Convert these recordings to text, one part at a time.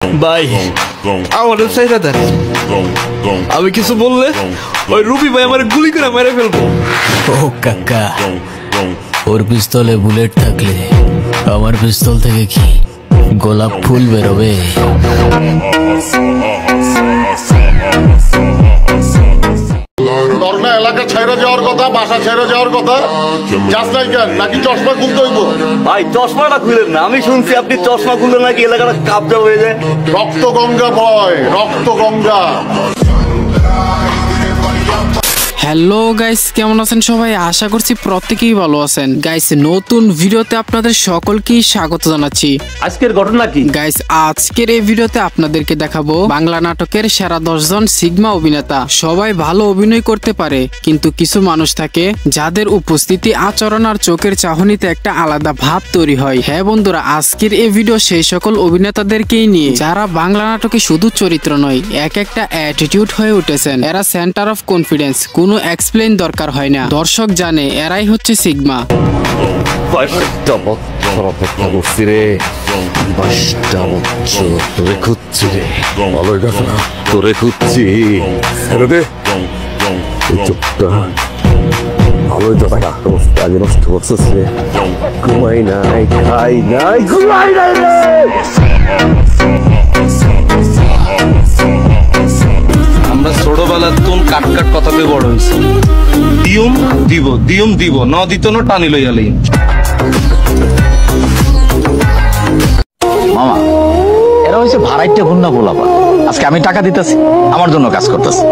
ভাই আমাদের চাইরা দেন, আমি কিছু বললে ওই রুবি ভাই আমার গুলি করে মেরে ফেলবো। ও কাকা, ওর পিস্তলে বুলেট থাকলে আমার পিস্তল থেকে কি গোলাপ ফুল বেরোবে? এলাকা ছেড়ে যাওয়ার কথা, বাসা ছেড়ে যাওয়ার কথা, যাস নাই কেন? নাকি চশমা খুলতে হইব? ভাই চশমাটা খুলেন না, আমি শুনছি আপনি চশমা খুললে নাকি এলাকাটা কাবজা হয়ে যায়। রক্ত গঙ্গা ভয়, রক্ত গঙ্গা। হ্যালো গাইস, কেমন আছেন সবাই? আশা করছি প্রত্যেকেই ভালো আছেন। গাইস নতুন ভিডিওতে আপনাদের সকলকেই স্বাগত জানাচ্ছি। আজকের ঘটনা কি গাইস? আজকের এই ভিডিওতে আপনাদেরকে দেখাবো বাংলা নাটকের সেরা 10 জন সিগমা অভিনেতা। সবাই ভালো অভিনয় করতে পারে, কিন্তু কিছু মানুষ থাকে যাদের উপস্থিতি, আচরণ আর চোখের চাহনিতে একটা আলাদা ভাব তৈরি হয়। হ্যাঁ বন্ধুরা, আজকের এই ভিডিও সেই সকল অভিনেতাদেরকেই নিয়ে যারা বাংলা নাটকে শুধু চরিত্র নয়, এক একটা অ্যাটিটিউড হয়ে উঠেছেন। এরা সেন্টার অফ কনফিডেন্স, কোনো এক্সপ্লেইন দরকার হয় না, দর্শক জানে এরাই হচ্ছে সিগমা। ভালোই তো টাকা আগে নষ্ট করছিস রে, ঘুমাই নাই, খাই নাই, ঘুমাই নাই রে। আমরা ছোটবেলার তুন কাট কাট কথাতে বড় হয়েছি। দিয়ম দিব, দিয়ম দিব, ন দিত না টানি লইয়ালি। মামা, এরা হয়েছে ভাড়াইটা গুন্ডা বলাবা। আজকে আমি টাকা দিতেছি, আমার জন্য কাজ করতেছি।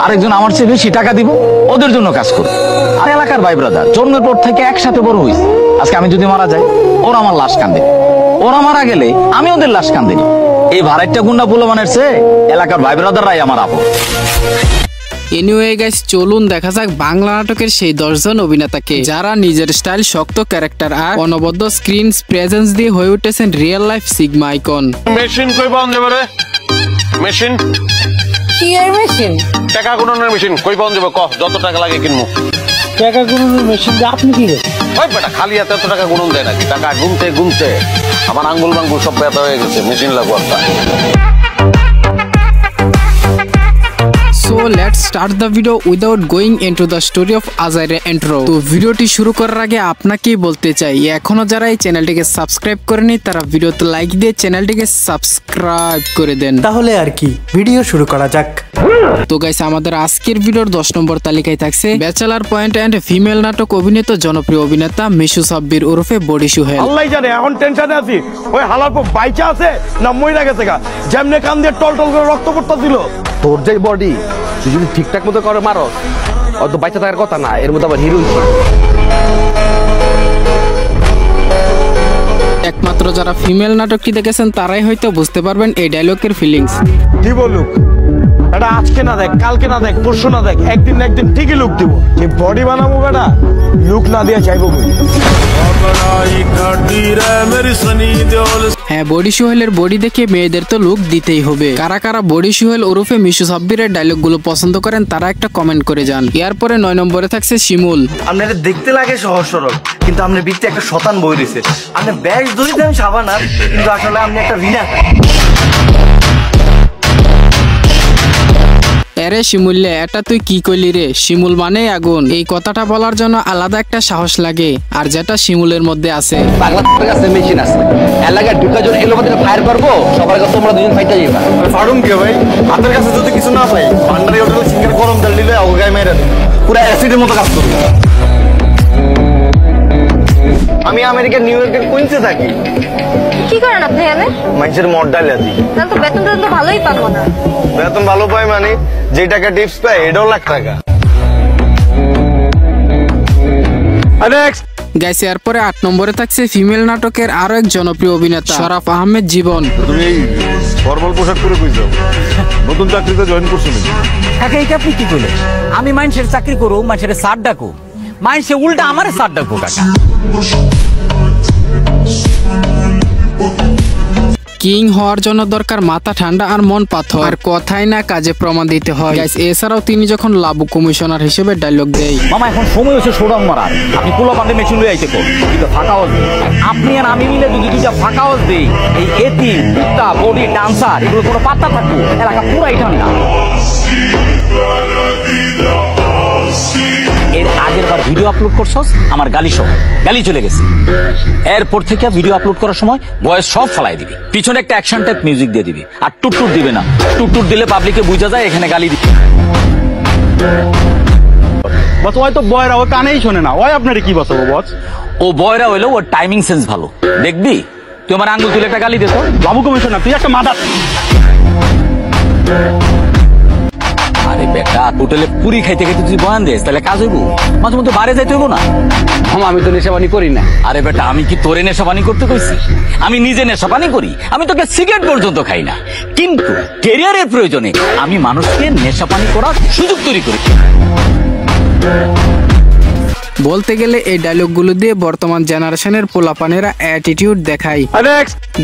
আরেকজন আমার চেয়ে বেশি টাকা দিব, ওদের জন্য কাজ করবে। আর এলাকার ভাই ব্রাদার জন্মের পর থেকে একসাথে বড় হয়েছে। আজকে আমি যদি মারা যাই, ওরা আমার লাশ কান্দে, ওরা মারা গেলে আমি ওদের লাশ কান্দিনি। এই ভাড়াইটা গুন্ডা পোলাপানের চেয়ে এলাকার ভাই ব্রাদাররাই আমার আপন। এনিওয়ে গাইস, চলুন দেখা যাক বাংলা নাটকের সেই 10 জন অভিনেতাকে যারা নিজের স্টাইল, শক্ত ক্যারেক্টার আর অনবদ্য স্ক্রিন প্রেজেন্স দিয়ে হয়ে উঠেছেন real life sigma icon. Machine কই পাওয়া যাবে রে? মেশিন কি এর মেশিন? টাকা গুণনের মেশিন কই পাওয়া যাবে? কহ, যত টাকা লাগে কিনবো। টাকা গুণনের মেশিন দিয়ে আপনি কি করেন? ওই বেটা খালি এত টাকা গুণন দেয় নাকি? টাকা গুনতে গুনতে আমার আঙ্গুল মাঙ্গুল সব ব্যথা হয়ে গেছে, মেশিন লাগবো একটা। So let's start the video without going into the story of Azare intro. তো ভিডিওটি শুরু করার আগে আপনাকেই বলতে চাই, এখনো যারা এই চ্যানেলটিকে সাবস্ক্রাইব করেনি তারা ভিডিওতে লাইক দিয়ে চ্যানেলটিকে সাবস্ক্রাইব করে দেন। তাহলে আর কি, ভিডিও শুরু করা যাক। তো গাইস, আমাদের আজকের ভিডিওর 10 নম্বর তালিকায় থাকছে ব্যাচেলার পয়েন্ট এন্ড ফিমেল নাটক অভিনেতা, জনপ্রিয় অভিনেতা মিশু সাব্বির ওরফে বডি সুহেল। আল্লাহ জানে এখন টেনশনে আছি, ওই হালার পর বাইচা আছে না মইরা গেছে গা। যেমনে কান দিয়ে টল টল করে রক্ত পড়তেছিল। তোর যে বডি, তুই যদি ঠিকঠাক মতো করে মারস, অত বাইচা থাকার কথা না। এর মধ্যে আবার হিরো। একমাত্র যারা ফিমেল নাটকটি দেখেছেন তারাই হয়তো বুঝতে পারবেন এই ডায়লগের ফিলিংস। কি বলুক, এটা আজকে না দেখ, কালকে না দেখ, পরশু না দেখ, একদিন না একদিন ঠিকই লুক দিব। যে বডি বানাবো বেটা, লুক না দিয়ে চাইবো বলি। হ্যাঁ, বডি সুহেলের বডি দেখে মেয়েদের তো লুক দিতেই হবে। কারা কারা বডি সুহেল ওরফে মিশু সাব্বিরের ডায়লগ গুলো পছন্দ করেন তারা একটা কমেন্ট করে যান। এরপরে 9 নম্বরে থাকছে শিমুল। আপনার দেখতে লাগে সহজ সরল, কিন্তু আপনার ভিতরে একটা শতান বই রয়েছে। আপনি ব্যাগ ধরে দেন সাবানার, কিন্তু আসলে আপনি একটা রিনা। আরে শিমুল্লে, এটা তুই কি কইলি রে? শিমুল মানে আগুন, এই কথাটা বলার জন্য আলাদা একটা সাহস লাগে, আর যেটা শিমুলের মধ্যে আছে। পাগলা কাছে মেশিন আছে, এলাকায় ঢুকা জন এলো মধ্যে ফায়ার করবো, সবার কাছে তোমরা দুজন ফাইটা যাবা। ফাড়ুম কে ভাই? আপনার কাছে যদি কিছু না পাই, ভান্ডারি হোটেলে সিঙ্গার গরম তেল দিলে গায়ে মেরে দেন, পুরো অ্যাসিডের মতো কাজ করবে। আমি আমেরিকার নিউ ইয়র্কের কুইন্সে থাকি। কি করেন আপনি এখানে? মানুষের মদ ডালে আছি। তাহলে তো বেতন তো ভালোই পাবো না। বেতন ভালো পাই মানে যে টাকা টিপস পাই এটাও লাখ টাকা। নেক্সট গাইস, এরপরে 8 নম্বরে থাকছে ফিমেল নাটকের আরো এক জনপ্রিয় অভিনেতা শরাফ আহমেদ জীবন। তুমি এই ফর্মাল পোশাক পরে কই যাও? নতুন চাকরিতে জয়েন করছো নাকি? কাকা, এই আপনি কি করলেন? আমি মানুষের চাকরি করো, মানুষের সার ডাকো, মানুষে উল্টা আমারে সার ডাকো কাকা। কিং হওয়ার জন্য দরকার মাথা ঠান্ডা আর মন পাথর, আর কথাই না কাজে প্রমাণ দিতে হয়। গাইস এছাড়াও তিনি যখন লাবু কমিশনার হিসেবে ডায়লগ দেয়, মামা এখন সময় হচ্ছে শোডাউন মারার, আপনি পোলা পান্ডে মেশিন লয়ে আইতে কোন কিন্তু ফাঁকা হাউস আপনি আর আমি মিলে যদি দুইটা ফাঁকা হাউস দেই, এই এতিম কুত্তা বডি ডান্সার এগুলো কোনো পাত্তা থাকবো, এলাকা পুরাই ঠান্ডা। এর আগের বার ভিডিও আপলোড করছস আমার গালি সহ গালি চলে গেছে, এরপর থেকে ভিডিও আপলোড করার সময় ভয়েস সব ফেলাই দিবি, পিছনে একটা অ্যাকশন টাইপ মিউজিক দিয়ে দিবি, আর টুটটুট দিবে না, টুটটুট দিলে পাবলিকে বুঝা যায় এখানে গালি দিবি। বস ওই তো বয়রা ও কানেই শোনে না, ওই আপনারে কি বসাবো বস? ও বয়রা হইলো ওর টাইমিং সেন্স ভালো, দেখবি তুই আমার আঙ্গুল তুলে একটা গালি দিত। বাবু কমিশনার তুই একটা মাথা। আরে বেটা হোটেলে পুরি খাইতে খাইতে তুই বয়ান দিস তাহলে কাজ হইব, মাঝে মধ্যে বাইরে যাইতে হইব না। আমি তো নেশাবানি করি না। আরে বেটা আমি কি তোরে নেশাবানি করতে কইছি? আমি নিজে নেশাবানি করি, আমি তোকে সিগারেট পর্যন্ত খাই না, কিন্তু ক্যারিয়ারের প্রয়োজনে আমি মানুষকে নেশাপানি করার সুযোগ তৈরি করি। বলতে গেলে এই ডায়লগগুলো দিয়ে বর্তমান জেনারেশনের পোলাপানেরা অ্যাটিটিউড দেখায়।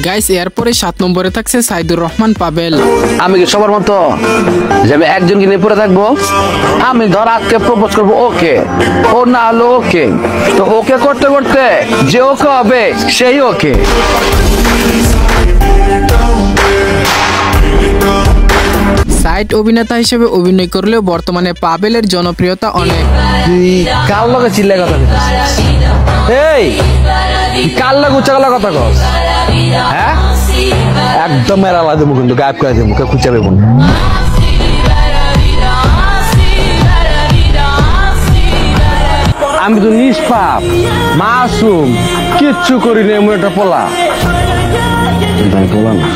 গাইস এরপরে 7 নম্বরে থাকছে সাইদুর রহমান পাবেল। আমি কি সবার মতো যে আমি একজনকে নিয়ে পড়ে থাকবো? আমি ধর আজকে প্রপোজ করবো, ওকে ও না হলো ওকে, তো ওকে করতে করতে যে ওকে হবে সেই ওকে। সাইড অভিনেতা হিসেবে অভিনয় করলেও বর্তমানে পাবেলের জনপ্রিয়তা অনেক। কার লগে চিল্লাই কথা কইছিস? এই কার লগে উচ্চা গলা কথা কস? হ্যাঁ একদম মেরা লা দেবো, কিন্তু গায়েব করে দেবো, খুঁজে পাবো না। আমি তো নিষ্পাপ মাসুম, কিচ্ছু করিনি, এমন একটা পোলা। পোলা না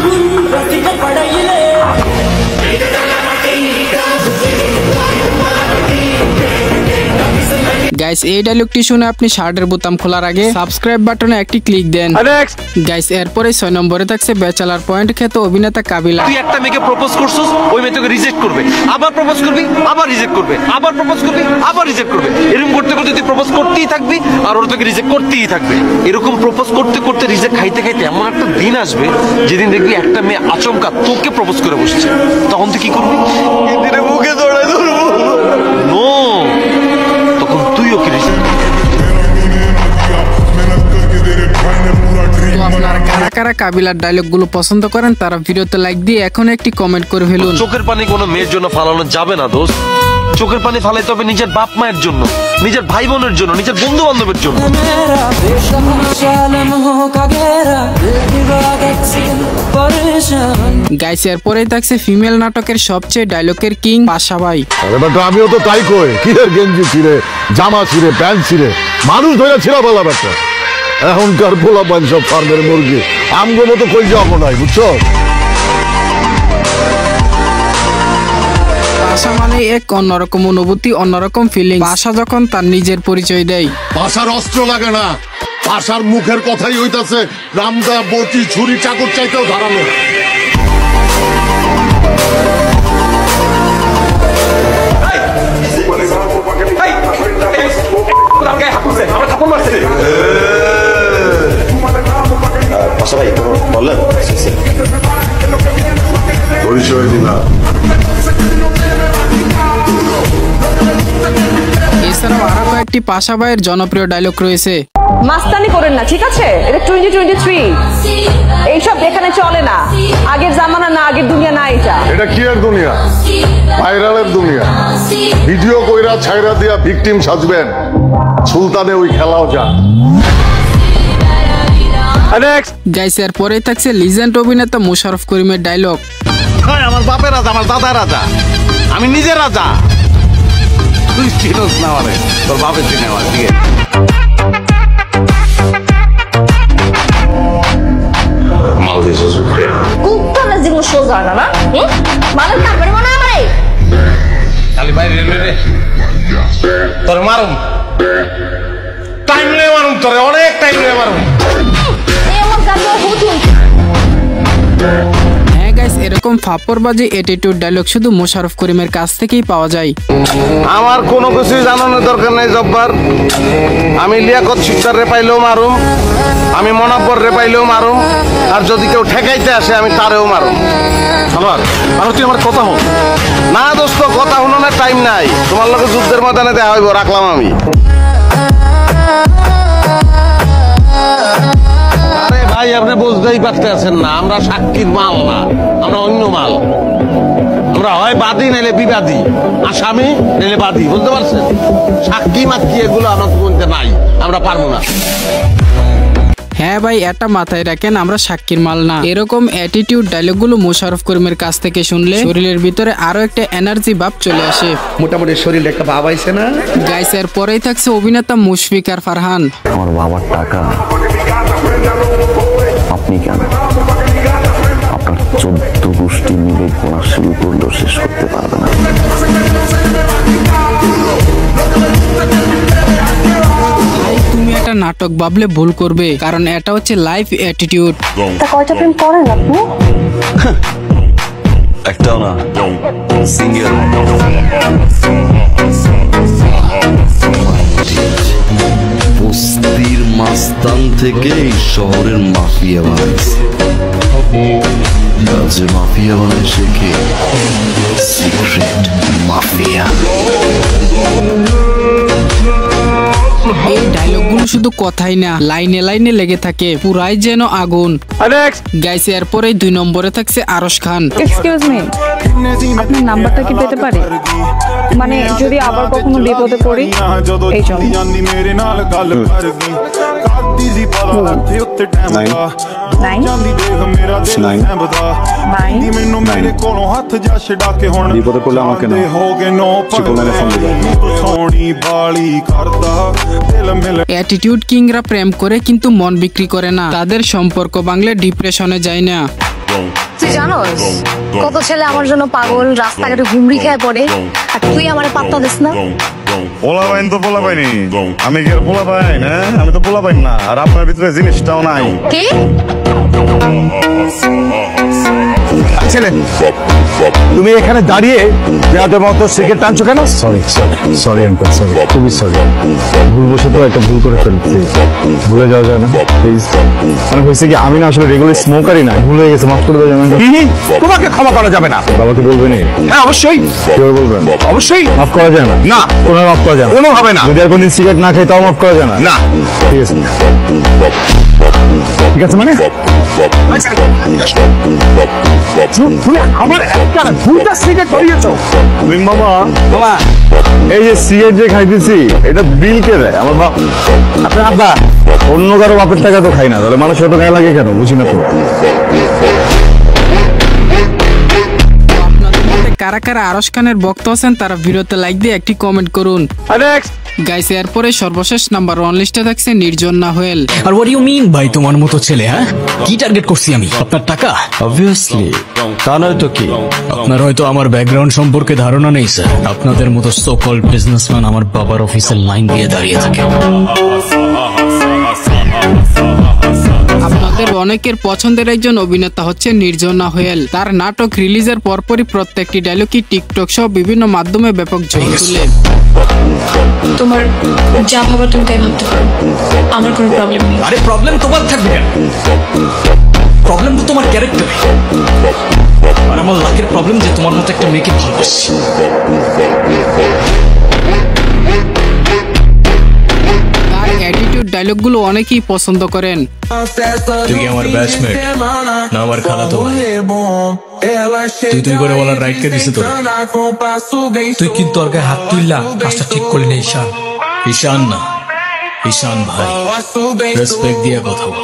গাইস এই ডায়লগটি শুনে আপনি শার্টের বোতাম খোলার আগে সাবস্ক্রাইব বাটনে একটি ক্লিক দেন। গাইস এরপরে 6 নম্বরে থাকছে ব্যাচেলার পয়েন্ট খ্যাত অভিনেতা কাবিলা। তুই একটা মেয়েকে প্রপোজ করছিস, ওই মেয়ে তোকে রিজেক্ট করবে, আবার প্রপোজ করবি, আবার রিজেক্ট করবে, আবার প্রপোজ করবি, আবার রিজেক্ট করবে, এরকম করতে করতে তুই প্রপোজ করতেই থাকবি আর ওর তোকে রিজেক্ট করতেই থাকবে। এরকম প্রপোজ করতে করতে রিজেক্ট খাইতে খাইতে এমন একটা দিন আসবে যেদিন দেখবি একটা মেয়ে আচমকা তোকে প্রপোজ করে বসছে, তখন তুই কি করবি? এদিনে মুখে জড়াই ধরবো। নো, তখন তুই ওকে রিজেক্ট করবি। তো আপনারা কারা কারা কাবিলার ডায়লগগুলো পছন্দ করেন তারা ভিডিওতে লাইক দিয়ে এখন একটি কমেন্ট করে ফেলুন। চোখের পানি কোনো মেয়ের জন্য ফালানো যাবে না দোস্ত, চোখের পানি ফালাইতে হবে নিজের বাপ মায়ের জন্য, নিজের ভাই বোনের জন্য, নিজের বন্ধু বান্ধবের জন্য। গাইস এরপরেই থাকছে ফিমেল নাটকের সবচেয়ে ডায়লগের কিং পাশা ভাই। আরে বেটা আমিও তো তাই কই, কিরে গেঞ্জি ছিঁড়ে, জামা ছিঁড়ে, প্যান্ট ছিঁড়ে, মানুষ ধরে ছিঁড়া বলা বেটা। এখনকার পোলা পান সব ফার্মের মুরগি, আমগো মতো কই যাবো নাই, বুঝছো? পাশা মানে এক অন্যরকম অনুভূতি, অন্যরকম ফিলিং। পাশা যখন তার নিজের পরিচয় দেয়, পাশার অস্ত্র লাগে না, পাশার মুখের কথাই হইতাছে রামদা বটি ছুরি চাকর চাইতেও ধারালো। পরিচয় দিলাম। এছাড়াও আরো কয়েকটি পাশা ভাইয়ের জনপ্রিয় ডায়লগ রয়েছে। মাস্তানি করেন না, ঠিক আছে? এটা 2023, এইসব এখানে চলে না। আগের জামানা না, আগের দুনিয়া না। এটা কি এর দুনিয়া? ভাইরালের দুনিয়া। ভিডিও কইরা ছাইরা দিয়া ভিকটিম সাজবেন, সুলতানে ওই খেলাও যা। গাইস এরপরে থাকছে লিজেন্ড অভিনেতা মোশাররফ করিমের ডায়লগ। আমার বাপের রাজা, আমার দাদা রাজা, আমি নিজে রাজা। তুই চিনোস না মানে, তোর বাপের চিনে আমার দিকে। কুত্তার জীবন সোজা না, মানুষ তারপরে মনে হয় খালি বাইরে রে তোর মারুম, টাইম নিয়ে মারুম, তোরে অনেক টাইম নিয়ে মারুম। হ্যাঁ গাইস, এরকম ফাপড়বাজি অ্যাটিটিউড ডায়লগ শুধু মোশাররফ করিমের কাছ থেকেই পাওয়া যায়। আমার কোনো কিছুই জানানোর দরকার নেই জব্বার। আমি লিয়াকত শিকদার রে পাইলেও মারুম, আমি মনাব্বর রে পাইলেও মারুম, আর যদি কেউ ঠেকাইতে আসে আমি তারেও মারুম। আর তুই আমার কথা হল না দোস্ত, কথা হলো না, টাইম নাই। তোমার লোকের যুদ্ধের ময়দানে দেখা হইব, রাখলাম আমি। আরে ভাই, আপনি বুঝতেই পারতেছেন না, আমরা সাক্ষীর মাল না, আমরা অন্য মাল। আমরা হয় বাদী নাইলে বিবাদী, আসামি নাইলে বাদী, বুঝতে পারছেন? সাক্ষী মাক্ষী এগুলো আমাদের মধ্যে নাই, আমরা পারবো না। হ্যাঁ ভাই, এটা মাথায় রাখেন, আমরা সাক্ষীর মাল না। এরকম অ্যাটিটিউড ডায়লগগুলো মোশাররফ করিমের কাছ থেকে শুনলে শরীরের ভিতরে আরো একটা এনার্জি ভাব চলে আসে। মোটামুটি শরীরে একটা ভাব আইছে না গাইস? এর পরেই থাকছে অভিনেতা মুশফিক আর ফারহান। আমার বাবার টাকা আপনি কেন আপনার 14 গোষ্ঠী মিলে গোনা শুরু করলেও শেষ করতে পারবে না। তুমি একটা নাটক ভাবলে ভুল করবে, কারণ এটা হচ্ছে লাইফ অ্যাটিটিউড। কয়টা প্রেম করেন আপনি? একটাও না, সিঙ্গেল। বস্তির মাস্তান থেকে শহরের মাফিয়া বানাইছে। যে মাফিয়া বানায় সে কে? Secret mafia. এই ডায়লগগুলো শুধু কথাই না, লাইনে লাইনে লেগে থাকে, পুরাই যেন আগুন। গাইস, এরপরেই 2 নম্বরে থাকছে আরশ খান। এক্সকিউজ মি, আপনার নাম্বারটা কি পেতে পারি? মানে যদি আবার কখনো বিপদে পড়ি এই জন্য। বিপদে পড়লে আমাকে না, চিকনের ফোন দিবে। অ্যাটিটিউড কিংরা প্রেম করে কিন্তু মন বিক্রি করে না, তাদের সম্পর্ক ভাঙলে ডিপ্রেশনে যায় না। তুই জানোস কত ছেলে আমার জন্য পাগল, রাস্তাঘাটে ঘুমড়ি খেয়ে পড়ে, আর তুই আমার পাত্তা দিস না। পোলা পাইন তো পোলা পাইনি, আমি কি আর পোলা পাইন? হ্যাঁ, আমি তো পোলা পাইন না, আর আপনার ভিতরে জিনিসটাও নাই। কি ছেলে, তুমি এখানে দাঁড়িয়ে বেয়াদের মতো সিগারেট টানছো কেন? সরি সরি আঙ্কেল, সরি, খুবই সরি। ভুলবশত একটা ভুল করে ফেলছি, ভুলে যাওয়া যায় না প্লিজ। মানে হয়েছে কি, আমি না আসলে রেগুলার স্মোকারই না, ভুল হয়ে গেছে, মাফ করে দেওয়া যাবে না? তোমাকে ক্ষমা করা যাবে না। বাবাকে বলবেন? হ্যাঁ অবশ্যই। কেউ বলবেন? অবশ্যই। মাফ করা যায় না? না, কোনো মাফ করা যায় না, কোনো হবে না। যদি আর কোনদিন সিগারেট না খাই তাও মাফ করা যায় না? না। ঠিক আছে, ঠিক আছে। মানে এই যে সিগারেট যে খাইতেছি, এটা বিল কে দেয়? আমার বাপ। আপনার আব্বা? অন্য কারো বাপের টাকা তো খাই না, তাহলে মানুষের তো গায়ে লাগে কেন? বুঝি না তো। কারা কারা আরশ খানের ভক্ত আছেন তারা ভিডিওতে লাইক দিয়ে একটি কমেন্ট করুন। গাইস, এরপরে সর্বশেষ নাম্বার 1 লিস্টে থাকছে নির্জন নাহুয়েল। আর হোয়াট ইউ মিন ভাই, তোমার মতো ছেলে? হ্যাঁ, কি টার্গেট করছি আমি? আপনার টাকা? অবভিয়াসলি, তা নয় তো কি? আপনার হয়তো আমার ব্যাকগ্রাউন্ড সম্পর্কে ধারণা নেই স্যার। আপনাদের মতো সো কল্ড বিজনেসম্যান আমার বাবার অফিসের লাইন দিয়ে দাঁড়িয়ে থাকে। আপনাদের অনেকের পছন্দের একজন অভিনেতা হচ্ছে নির্জন নাহুয়েল। তার নাটক রিলিজের পরপরই প্রত্যেকটি ডায়লগই টিকটক সহ বিভিন্ন মাধ্যমে ব্যাপক ঝড় তুলে। তোমার যা ভাবার তুমি তাই ভাবতে পারো, আমার কোনো প্রবলেম নেই। আরে প্রবলেম তোমার থাকবে কেন? প্রবলেম তো তোমার ক্যারেক্টারে। আর আমার লাকের প্রবলেম যে তোমার মতো একটা মেয়েকে ভালোবাসি। তার অ্যাটিটিউড ডায়লগগুলো অনেকেই পছন্দ করেন। তুই কি আমার ব্যাচমেট না আমার খালাতো ভাই? তুই করে বলার রাইট কে দিছে তোর? তুই কিন্তু ওর গায়ে হাত তুললা, কাজটা ঠিক করলি না ঈশান। ঈশান না, ঈশান ভাই। রেসপেক্ট দিয়ে কথা বল,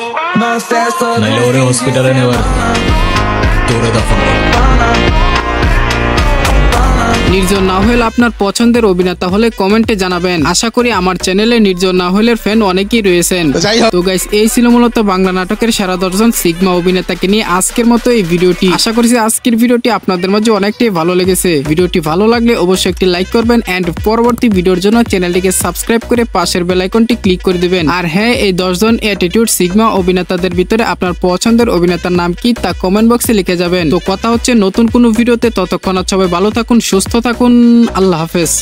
নাইলে ওরে হসপিটালে নেওয়ার তোরে দফা। নির্জন না হলে আপনার পছন্দের অভিনেতা হলে কমেন্টে জানাবেন। আশা করি আমার চ্যানেলে নির্জন না হলে ফ্যান অনেকেই রয়েছেন। তো গাইস, এই ছিল মূলত বাংলা নাটকের সেরা 10 জন সিগমা অভিনেতাকে নিয়ে আজকের মতো এই ভিডিওটি। আশা করছি আজকের ভিডিওটি আপনাদের মাঝে অনেকটাই ভালো লেগেছে। ভিডিওটি ভালো লাগলে অবশ্যই একটি লাইক করবেন এন্ড পরবর্তী ভিডিওর জন্য চ্যানেলটিকে সাবস্ক্রাইব করে পাশের বেল আইকনটি ক্লিক করে দিবেন। আর হ্যাঁ, এই 10 জন অ্যাটিটিউড সিগমা অভিনেতাদের ভিতরে আপনার পছন্দের অভিনেতার নাম কি তা কমেন্ট বক্সে লিখে যাবেন। তো কথা হচ্ছে নতুন কোনো ভিডিওতে, ততক্ষণ সবাই ভালো থাকুন, সুস্থ থাকুন, আল্লাহ হাফেজ।